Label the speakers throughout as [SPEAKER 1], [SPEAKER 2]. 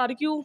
[SPEAKER 1] RQ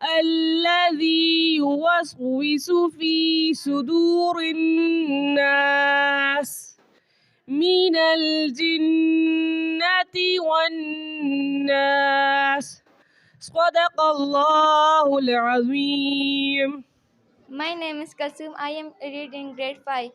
[SPEAKER 1] الذي يوسوس في صدور الناس من الجنة والناس. صدق الله العظيم.
[SPEAKER 2] My name is Kasum. I am reading grade 5.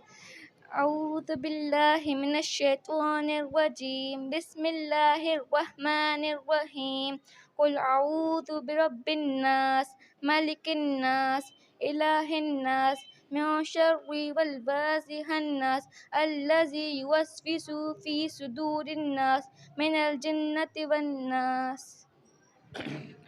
[SPEAKER 2] أعوذ بالله من الشيطان الرجيم. بسم الله الرحمن الرحيم. قل أعوذ برب الناس ملك الناس إله الناس من شر والوسواس الناس الذي يوسوس في صدور الناس من الجنة والناس.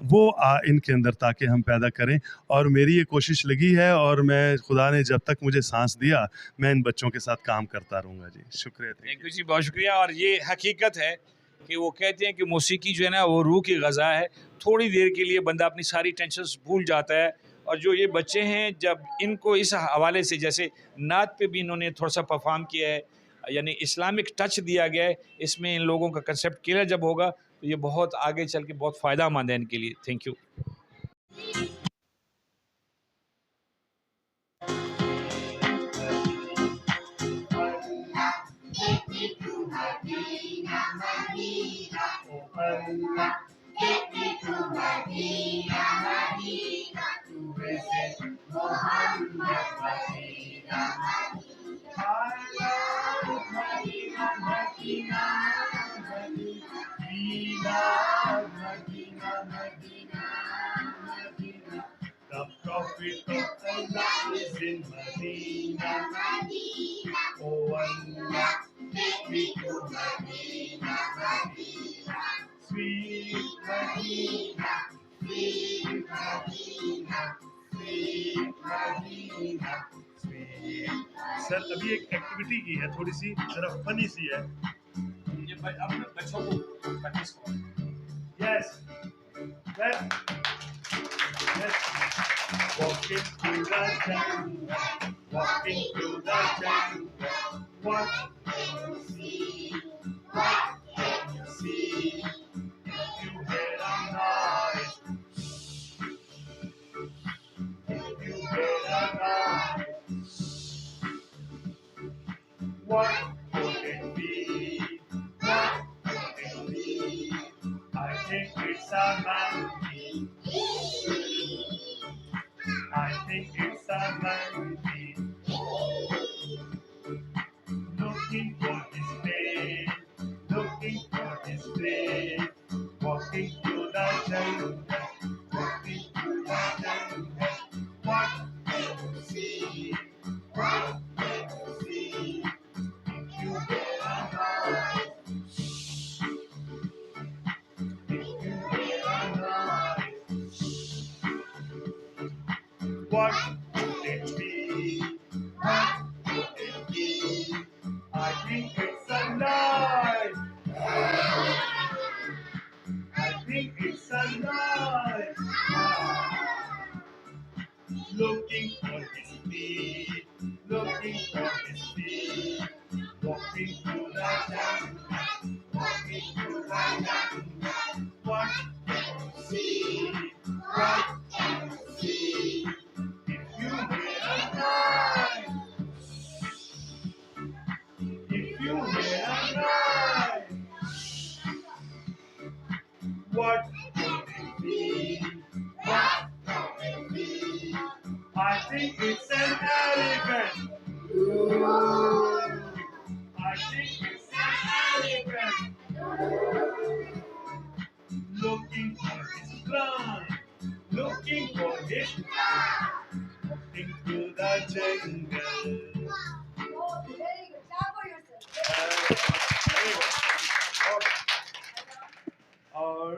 [SPEAKER 3] وہ ان کے اندر تاکہ ہم پیدا کریں. اور میری یہ کوشش لگی ہے اور میں خدا نے جب تک مجھے سانس دیا میں ان بچوں کے ساتھ کام کرتا رہوں گا. جی شکریہ.
[SPEAKER 4] تھینک یو جی، بہت شکریہ. اور یہ حقیقت ہے کہ وہ کہتے ہیں کہ موسیقی جو ہے نا وہ روح کی غذا ہے. تھوڑی دیر کے لیے بندہ اپنی ساری ٹینشنز بھول جاتا ہے. اور جو یہ بچے ہیں جب ان کو اس حوالے سے جیسے نعت پہ بھی انہوں نے تھوڑا سا پرفارم کیا ہے، یعنی اسلامک ٹچ دیا گیا ہے اس میں، ان لوگوں کا کنسیپٹ کلیئر جب ہوگا تو یہ بہت آگے چل کے بہت فائدہ مند ہے ان کے لیے. Thank you.
[SPEAKER 3] The prophet of Allah is in Medina. Oh Allah, take me to Medina, Medina. Sweet Medina, sweet Medina, sweet Medina, sweet. سر ابھی ایک ایکٹیویٹی کی ہے تھوڑی سی ذرا فنی سی ہے.
[SPEAKER 4] یہ اپنے بچوں کو پریکٹس کرو.
[SPEAKER 3] Yes. Yes. Yes. Walking through the jungle, walking through the jungle. What can you see? What can you see? If you hear a noise, if you hear a noise, what could it be? What could it be? I think it's a monkey. I think it's a monkey. Looking for his prey, looking for his prey. Walking through the jungle, walking through the jungle. What can you see? What can you see? If you hear a noise, if you hear a noise, what could it be? What could it be? I think it's a noise. I think it's a noise. Looking for his feet, looking for his feet. Walking through the jungle, walking through the jungle. What can you see? What can you see? If you hear a noise, if you hear a noise, what could it be? What could it be? I think it's an elephant. I think it's an elephant. Looking for his trunk, looking for his trunk. Walking through the jungle. اور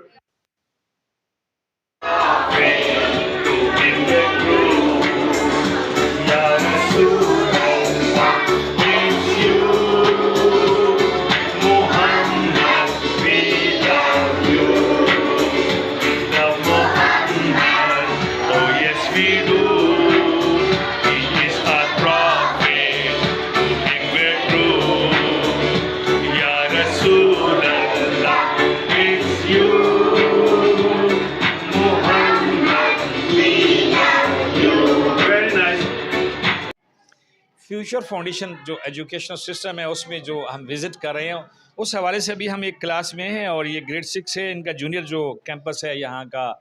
[SPEAKER 4] future foundation جو educational system ہے اس میں جو ہم visit کر رہے ہیں اس حوالے سے ابھی ہم ایک کلاس میں ہیں اور یہ گریڈ 6 ہے، ان کا جونیئر جو کیمپس ہے یہاں کا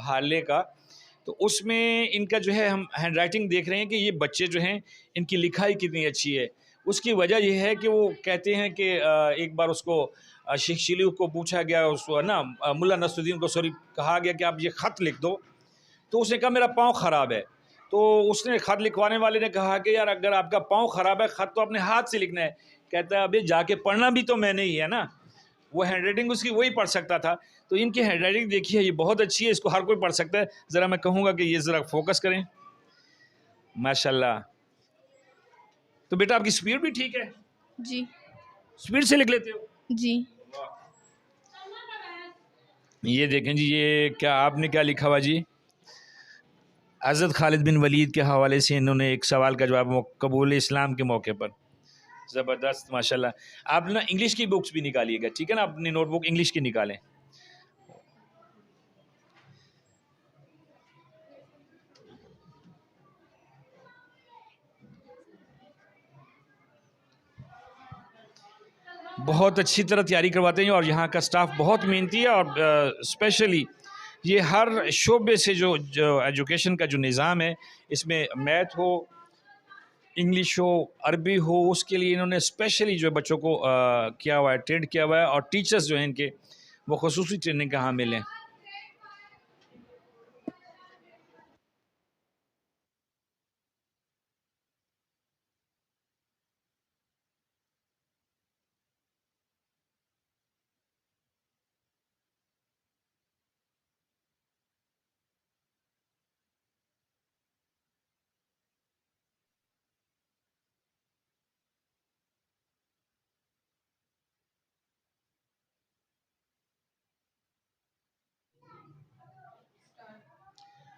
[SPEAKER 4] ہارلے کا. تو اس میں ان کا جو ہے ہم ہینڈ رائٹنگ دیکھ رہے ہیں کہ یہ بچے جو ہیں ان کی لکھائی کتنی اچھی ہے. اس کی وجہ یہ ہے کہ وہ کہتے ہیں کہ ایک بار اس کو شیخ شیلو کو پوچھا گیا، اس کو نا ملا نصر الدین کو کہا گیا کہ آپ یہ خط لکھ دو، تو اس نے کہا میرا پاؤں خراب ہے. تو اس نے خط لکھوانے والے نے کہا کہ یار اگر آپ کا پاؤں خراب ہے خط تو اپنے ہاتھ سے لکھنا ہے. کہتا ہے ابھی جا کے پڑھنا بھی تو میں نے ہی ہے نا. وہ ہینڈ رائٹنگ اس کی وہی پڑھ سکتا تھا. تو ان کی ہینڈ رائٹنگ دیکھیے، یہ بہت اچھی ہے، اس کو ہر کوئی پڑھ سکتا ہے. ذرا میں کہوں گا کہ یہ ذرا فوکس کریں. ماشاء اللہ. تو بیٹا آپ کی اسپیڈ بھی ٹھیک ہے؟
[SPEAKER 5] جی
[SPEAKER 4] اسپیڈ سے لکھ لیتے ہو؟
[SPEAKER 5] جی.
[SPEAKER 4] یہ دیکھیں جی، یہ کیا آپ نے کیا لکھا ہوا جی؟ حضرت خالد بن ولید کے حوالے سے انہوں نے ایک سوال کا جواب قبول اسلام کے موقع پر. زبردست ماشاء اللہ. آپ نا انگلش کی بکس بھی نکالیے گا، ٹھیک ہے نا؟ اپنی نوٹ بک انگلش کی نکالیں. بہت اچھی طرح تیاری کرواتے ہیں اور یہاں کا سٹاف بہت محنتی ہے. اور اسپیشلی یہ ہر شعبے سے جو ایجوکیشن کا جو نظام ہے، اس میں میتھ ہو، انگلش ہو، عربی ہو، اس کے لیے انہوں نے اسپیشلی جو بچوں کو کیا ہوا ہے، ٹرینڈ کیا ہوا ہے. اور ٹیچرز جو ہیں ان کے، وہ خصوصی ٹریننگ کا حامل ہیں.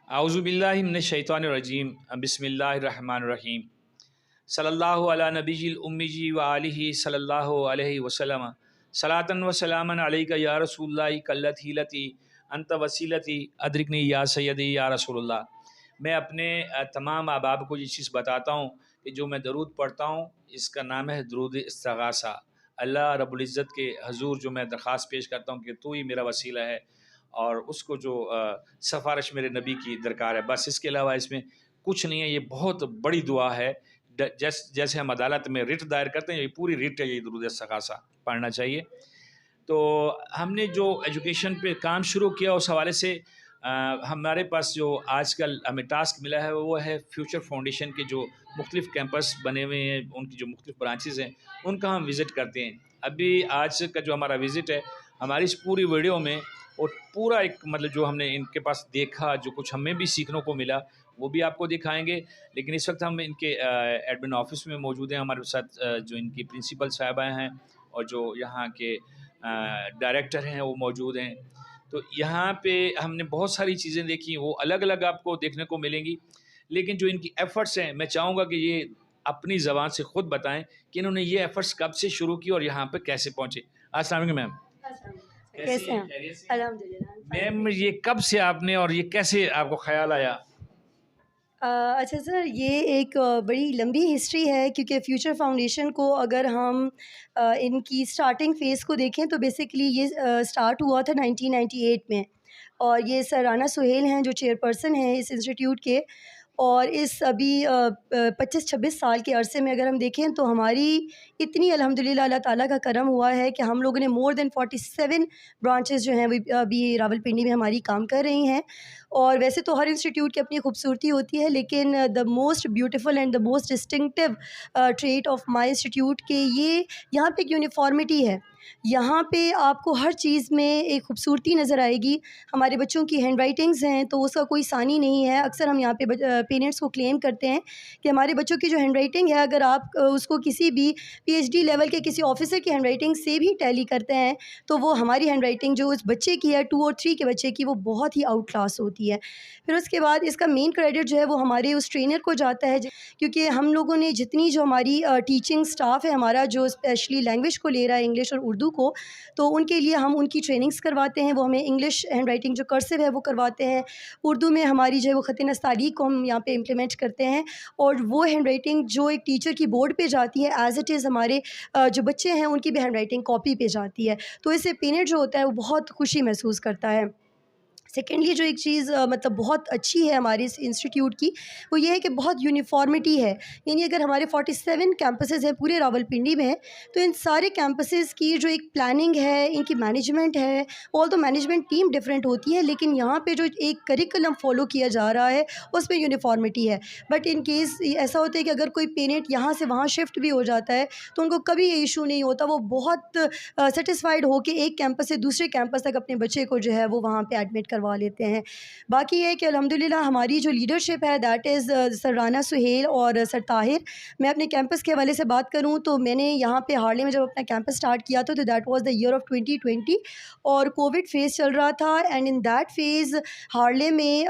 [SPEAKER 4] اعوذ باللہ من الشیطان الرجیم، بسم اللہ الرحمن الرحیم. صلی اللہ علی نبی الامی و آلہ صلی اللہ علیہ وسلم. صلاۃ و سلاما علیک یا رسول اللہ، کلت ہیلتی انت وسیلتی ادرکنی یا سیدی یا رسول اللہ. میں اپنے تمام احباب کو یہ چیز بتاتا ہوں کہ جو میں درود پڑھتا ہوں اس کا نام ہے درود استغاثہ. اللہ رب العزت کے حضور جو میں درخواست پیش کرتا ہوں کہ تو ہی میرا وسیلہ ہے، اور اس کو جو سفارش میرے نبی کی درکار ہے، بس اس کے علاوہ اس میں کچھ نہیں ہے. یہ بہت بڑی دعا ہے. جیسے ہم عدالت میں ریٹ دائر کرتے ہیں، یہ پوری ریٹ ہے، یہ درود استغاثہ پڑھنا چاہیے. تو ہم نے جو ایجوکیشن پہ کام شروع کیا اس حوالے سے ہمارے پاس جو آج کل ہمیں ٹاسک ملا ہے وہ ہے فیوچر فاؤنڈیشن کے جو مختلف کیمپس بنے ہوئے ہیں، ان کی جو مختلف برانچز ہیں ان کا ہم وزٹ کرتے ہیں. ابھی آج کا جو ہمارا وزٹ ہے، ہماری اس پوری ویڈیو میں اور پورا ایک مطلب جو ہم نے ان کے پاس دیکھا، جو کچھ ہمیں بھی سیکھنے کو ملا، وہ بھی آپ کو دکھائیں گے. لیکن اس وقت ہم ان کے ایڈمن آفس میں موجود ہیں. ہمارے ساتھ جو ان کی پرنسپل صاحبہ ہیں اور جو یہاں کے ڈائریکٹر ہیں وہ موجود ہیں. تو یہاں پہ ہم نے بہت ساری چیزیں دیکھی، وہ الگ الگ آپ کو دیکھنے کو ملیں گی. لیکن جو ان کی ایفرٹس ہیں، میں چاہوں گا کہ یہ اپنی زبان سے خود بتائیں کہ انہوں نے یہ ایفرٹس کب سے شروع کی اور یہاں پہ کیسے پہنچے. السلام علیکم میم.
[SPEAKER 6] کیسے ہیں؟ الحمدللہ.
[SPEAKER 4] میم یہ کب سے آپ نے، اور یہ کیسے آپ کو خیال آیا؟
[SPEAKER 6] اچھا سر، یہ ایک بڑی لمبی ہسٹری ہے، کیونکہ فیوچر فاؤنڈیشن کو اگر ہم ان کی سٹارٹنگ فیز کو دیکھیں تو بیسیکلی یہ سٹارٹ ہوا تھا 1998 میں. اور یہ سر رانا سہیل ہیں جو چیئرپرسن ہیں اس انسٹیٹیوٹ کے. اور اس ابھی 25-26 سال کے عرصے میں اگر ہم دیکھیں تو ہماری اتنی الحمدللہ اللہ تعالیٰ کا کرم ہوا ہے کہ ہم لوگوں نے مور دین 47 برانچز جو ہیں ابھی راولپنڈی میں ہماری کام کر رہی ہیں. اور ویسے تو ہر انسٹیٹیوٹ کی اپنی خوبصورتی ہوتی ہے، لیکن the most beautiful and the most distinctive trait of my institute کہ یہ یہاں پہ ایک یونیفارمٹی ہے. یہاں پہ آپ کو ہر چیز میں ایک خوبصورتی نظر آئے گی. ہمارے بچوں کی ہینڈ رائٹنگز ہیں تو اس کا کوئی ثانی نہیں ہے. اکثر ہم یہاں پہ پیرنٹس کو کلیم کرتے ہیں کہ ہمارے بچوں کی جو ہینڈ رائٹنگ ہے، اگر آپ اس کو کسی بھی PhD لیول کے کسی آفیسر کی ہینڈ رائٹنگ سے بھی ٹیلی کرتے ہیں تو وہ ہماری ہینڈ رائٹنگ جو اس بچے کی ہے 2 اور 3 کے بچے کی، وہ بہت ہی آؤٹ کلاس ہوتی ہے. پھر اس کے بعد اس کا مین کریڈٹ جو ہے وہ ہمارے اس ٹرینر کو جاتا ہے، کیونکہ ہم لوگوں نے جتنی جو ہماری ٹیچنگ سٹاف ہے ہمارا جو اسپیشلی لینگویج کو لے رہا ہے، انگلش اور اردو کو، تو ان کے لیے ہم ان کی ٹریننگز کرواتے ہیں. وہ ہمیں انگلش ہینڈ رائٹنگ جو کرسو ہے وہ کرواتے ہیں. اردو میں ہماری جو ہے وہ خط نستعلیق کو ہم یہاں پہ امپلیمنٹ کرتے ہیں. اور وہ ہینڈ رائٹنگ جو ایک ٹیچر کی بورڈ پہ جاتی ہے ایز اٹ از، ہمارے جو بچے ہیں ان کی بھی ہینڈ رائٹنگ کاپی پہ جاتی ہے. تو اس سے پیرنٹ جو ہوتا ہے وہ بہت خوشی محسوس کرتا ہے. سیکنڈلی جو ایک چیز مطلب بہت اچھی ہے ہمارے اس انسٹیٹیوٹ کی، وہ یہ ہے کہ بہت یونیفارمٹی ہے. یعنی اگر ہمارے 47 کیمپسز ہیں پورے راولپنڈی میں، تو ان سارے کیمپسز کی جو ایک پلاننگ ہے، ان کی مینجمنٹ ہے، آل تو مینجمنٹ ٹیم ڈفرینٹ ہوتی ہے، لیکن یہاں پہ جو ایک کریکولم فالو کیا جا رہا ہے اس میں یونیفارمٹی ہے. بٹ ان کیس ایسا ہوتا ہے کہ اگر کوئی پیرنٹ یہاں سے وہاں شفٹ بھی ہو جاتا ہے تو ان کو کبھی یہ ایشو نہیں ہوتا، وہ بہت سیٹسفائیڈ ہو کے ایک کیمپس سے دوسرے کیمپس تک اپنے بچے کو جو ہے وہ وہاں پہ ایڈمٹ کروا لیتے ہیں. باقی یہ ہے کہ الحمدللہ ہماری جو لیڈرشپ ہے دیٹ از سر رانا سہیل اور سر طاہر. میں اپنے کیمپس کے حوالے سے بات کروں تو میں نے یہاں پہ ہارلے میں جب اپنا کیمپس اسٹارٹ کیا تھا تو that was the year of 2020 اور کووڈ فیز چل رہا تھا. اینڈ ان دیٹ فیز ہارلے میں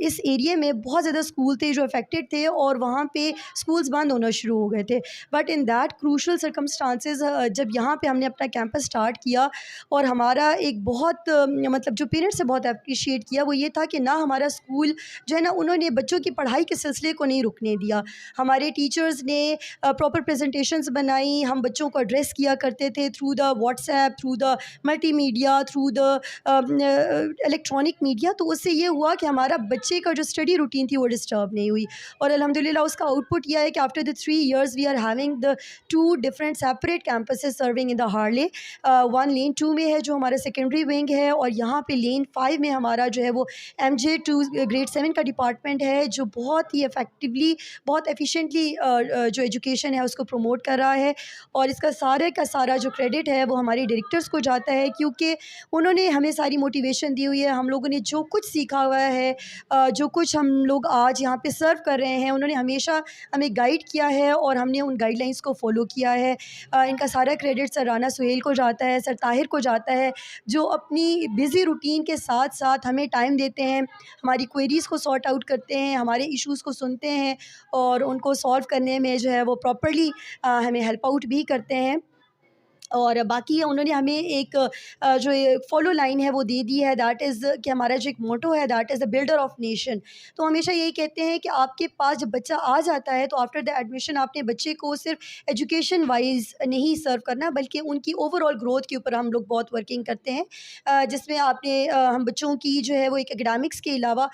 [SPEAKER 6] اس ایریے میں بہت زیادہ اسکول تھے جو افیکٹڈ تھے اور وہاں پہ اسکولز بند ہونا شروع ہو گئے تھے. But in that crucial circumstances جب یہاں پہ ہم نے اپنا کیمپس اسٹارٹ کیا اور ہمارا ایک بہت مطلب جو پیرنٹس سے بہت اپریشیٹ کیا وہ یہ تھا کہ نہ ہمارا اسکول جو ہے نا انہوں نے بچوں کی پڑھائی کے سلسلے کو نہیں رکنے دیا. ہمارے ٹیچرز نے پراپر پریزنٹیشنز بنائی، ہم بچوں کو ایڈریس کیا کرتے تھے through the what's app, through the multi media, through the electronic media. تو اس سے یہ ہوا کہ ہمارا بچے کا جو اسٹڈی روٹین تھی وہ ڈسٹرب نہیں ہوئی. اور الحمدللہ اس کا آؤٹ پٹ یہ ہے کہ after the 3 years we are having the 2 different separate campuses serving in the Harley. One lane 2 میں ہے جو ہمارا سیکنڈری ونگ ہے، اور یہاں پہ لین 5 میں ہمارا جو ہے وہ MJ2 گریڈ 7 کا ڈپارٹمنٹ ہے جو بہت ہی افیکٹولی بہت ایفیشینٹلی جو ایجوکیشن ہے اس کو پروموٹ کر رہا ہے. اور اس کا سارا جو کریڈٹ ہے وہ ہمارے ڈائریکٹرز کو جاتا ہے کیونکہ انہوں نے ہمیں ساری موٹیویشن دی ہوئی ہے. ہم لوگوں نے جو کچھ سیکھا ہوا ہے، جو کچھ ہم لوگ آج یہاں پہ سرو کر رہے ہیں، انہوں نے ہمیشہ ہمیں گائیڈ کیا ہے اور ہم نے ان گائیڈ لائنس کو فالو کیا ہے. ان کا سارا کریڈٹ سر رانا سہیل کو جاتا ہے، سر طاہر کو جاتا ہے جو اپنی بزی روٹین کے ساتھ ساتھ ہمیں ٹائم دیتے ہیں، ہماری کوئریز کو سارٹ آؤٹ کرتے ہیں، ہمارے ایشوز کو سنتے ہیں اور ان کو سالو کرنے میں جو ہے وہ پراپرلی ہمیں ہیلپ آؤٹ بھی کرتے ہیں. اور باقی انہوں نے ہمیں ایک جو فالو لائن ہے وہ دے دی ہے، دیٹ از کہ ہمارا جو ایک موٹو ہے that is the builder of nation. تو ہمیشہ یہی کہتے ہیں کہ آپ کے پاس جب بچہ آ جاتا ہے تو آفٹر دا ایڈمیشن آپ نے بچے کو صرف ایجوکیشن وائز نہیں سرو کرنا بلکہ ان کی اوور آل گروتھ کے اوپر ہم لوگ بہت ورکنگ کرتے ہیں، جس میں آپ نے ہم بچوں کی جو ہے وہ ایک اکیڈمکس کے علاوہ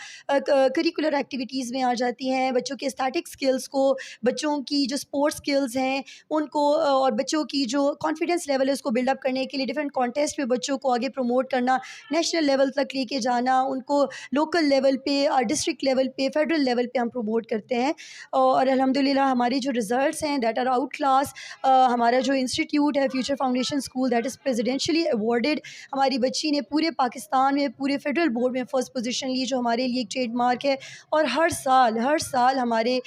[SPEAKER 6] کریکولر ایکٹیویٹیز میں آ جاتی ہیں، بچوں کے اسٹیٹک اسکلس کو، بچوں کی جو اسپورٹس اسکلز ہیں ان کو، اور بچوں کی جو کانفیڈنس لیول ہے اس کو بلڈ اپ کرنے کے لیے ڈفرینٹ کانٹیسٹ پہ بچوں کو آگے پروموٹ کرنا، نیشنل لیول تک لے کے جانا، ان کو لوکل لیول پہ، ڈسٹرکٹ لیول پہ، فیڈرل لیول پہ ہم پروموٹ کرتے ہیں. اور الحمدللہ ہمارے جو ریزلٹس ہیں دیٹ آر آؤٹ کلاس. ہمارا جو انسٹیٹیوٹ ہے future foundation school that is presidentially awarded. ہماری بچی نے پورے پاکستان میں پورے فیڈرل بورڈ میں فرسٹ پوزیشن لی جو ہمارے لیے ایک ٹریڈ مارک ہے. اور ہر سال ہمارے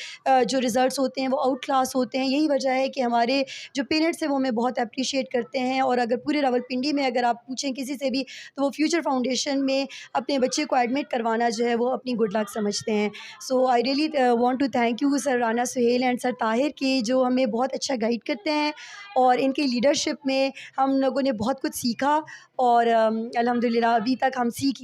[SPEAKER 6] جو ریزلٹس ہوتے ہیں وہ آؤٹ کلاس ہوتے ہیں. یہی وجہ ہے کہ ہمارے جو پیرنٹس ہیں وہ ہمیں بہت اپریشیٹ کرتے ہیں. اور اگر پورے راولپنڈی میں اگر آپ پوچھیں کسی سے بھی تو وہ فیوچر فاؤنڈیشن میں اپنے بچے کو ایڈمٹ کروانا جو ہے وہ اپنی گڈ لک سمجھتے ہیں. So I really want to thank you sir Rana Sohail and sir Tahir کے جو ہمیں بہت اچھا گائیڈ کرتے ہیں، اور ان کی لیڈرشپ میں ہم لوگوں نے بہت کچھ سیکھا. اور الحمدللہ ابھی تک ہم سیکھ